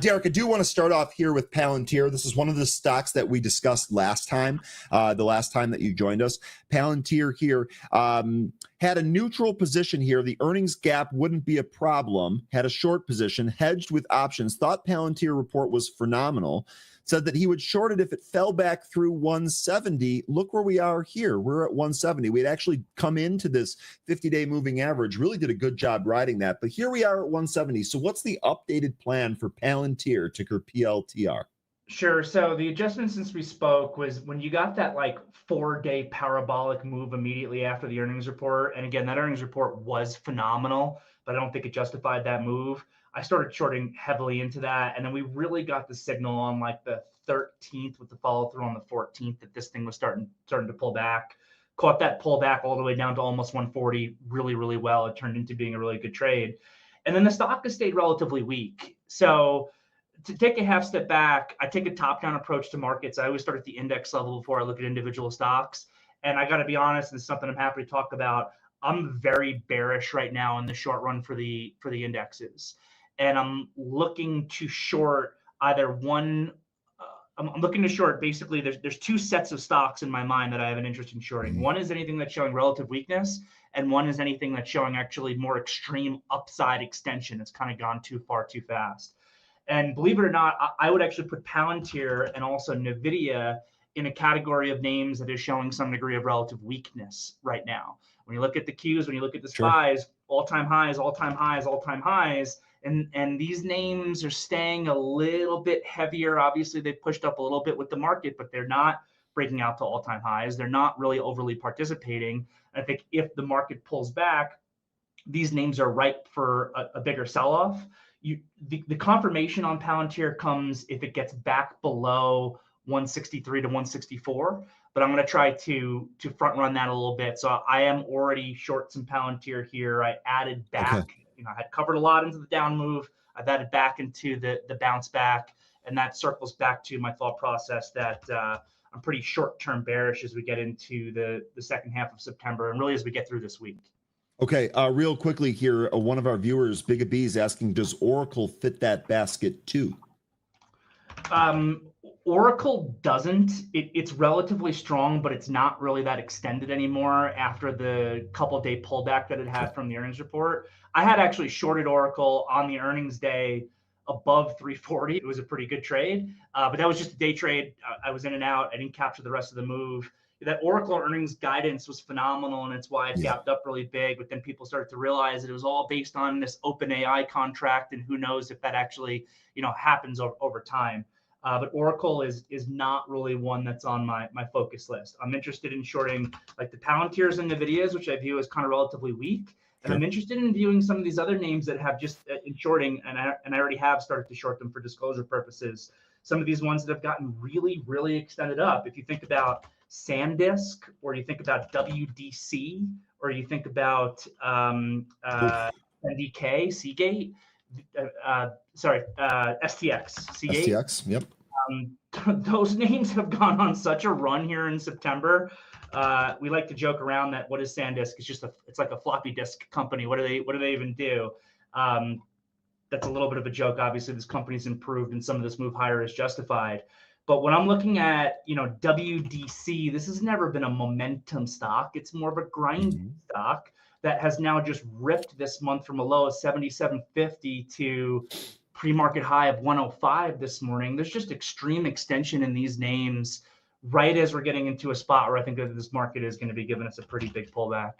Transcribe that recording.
Derek, I do want to start off here with Palantir. This is one of the stocks that we discussed last time, the last time that you joined us. Palantir here had a neutral position here. The earnings gap wouldn't be a problem. Had a short position, hedged with options. Thought Palantir report was phenomenal. Said that he would short it if it fell back through 170. Look where we are here. We're at 170. We had actually come into this 50-day moving average, really did a good job riding that. But here we are at 170. So what's the updated plan for Palantir, ticker PLTR? Sure. So the adjustment since we spoke was when you got that like 4-day parabolic move immediately after the earnings report. And again, that earnings report was phenomenal, but I don't think it justified that move. I started shorting heavily into that. And then we really got the signal on like the 13th with the follow through on the 14th that this thing was starting to pull back. Caught that pullback all the way down to almost 140 really, really well. It turned into being a really good trade. And then the stock has stayed relatively weak. So to take a half step back, I take a top-down approach to markets. I always start at the index level before I look at individual stocks. And I got to be honest, and it's something I'm happy to talk about. I'm very bearish right now in the short run for the indexes. And I'm looking to short either one. I'm looking to short basically. There's two sets of stocks in my mind that I have an interest in shorting. Mm-hmm. One is anything that's showing relative weakness, and one is anything that's showing actually more extreme upside extension. It's kind of gone too far too fast. And believe it or not, I would actually put Palantir and also NVIDIA in a category of names that is showing some degree of relative weakness right now. When you look at the Qs, when you look at the SPYs, all-time highs, all-time highs, all-time highs. And these names are staying a little bit heavier. Obviously, they've pushed up a little bit with the market, but they're not breaking out to all-time highs. They're not really overly participating. I think if the market pulls back, these names are ripe for a bigger sell-off. The confirmation on Palantir comes if it gets back below 163 to 164. But I'm going to try to front run that a little bit. So I am already short some Palantir here. I added back. Okay. I had covered a lot into the down move. I've added back into the bounce back, and that circles back to my thought process that I'm pretty short-term bearish as we get into the second half of September and really as we get through this week. Okay, real quickly here, one of our viewers, Big B, is asking, does Oracle fit that basket too? Oracle doesn't. It's relatively strong, but it's not really that extended anymore after the couple-day pullback that it had from the earnings report. I had actually shorted Oracle on the earnings day above 340. It was a pretty good trade, but that was just a day trade. I was in and out. I didn't capture the rest of the move. That Oracle earnings guidance was phenomenal, and it's why it gapped up really big. But then people started to realize that it was all based on this OpenAI contract, and who knows if that actually happens over time. But Oracle is not really one that's on my focus list. I'm interested in shorting like the Palantirs and NVIDIAs, which I view as kind of relatively weak. And I'm interested in viewing some of these other names that have just in shorting, and I already have started to short them for disclosure purposes. Some of these ones that have gotten really, really extended up. If you think about SanDisk, or you think about WDC, or you think about NDK, Seagate, STX, Seagate. STX, yep. Those names have gone on such a run here in September. We like to joke around that what is SanDisk? It's like a floppy disk company. What do they even do? That's a little bit of a joke. Obviously, this company's improved and some of this move higher is justified. But when I'm looking at, WDC, this has never been a momentum stock. It's more of a grind stock that has now just ripped this month from a low of 77.50 to pre-market high of 105 this morning. There's just extreme extension in these names right as we're getting into a spot where I think that this market is going to be giving us a pretty big pullback.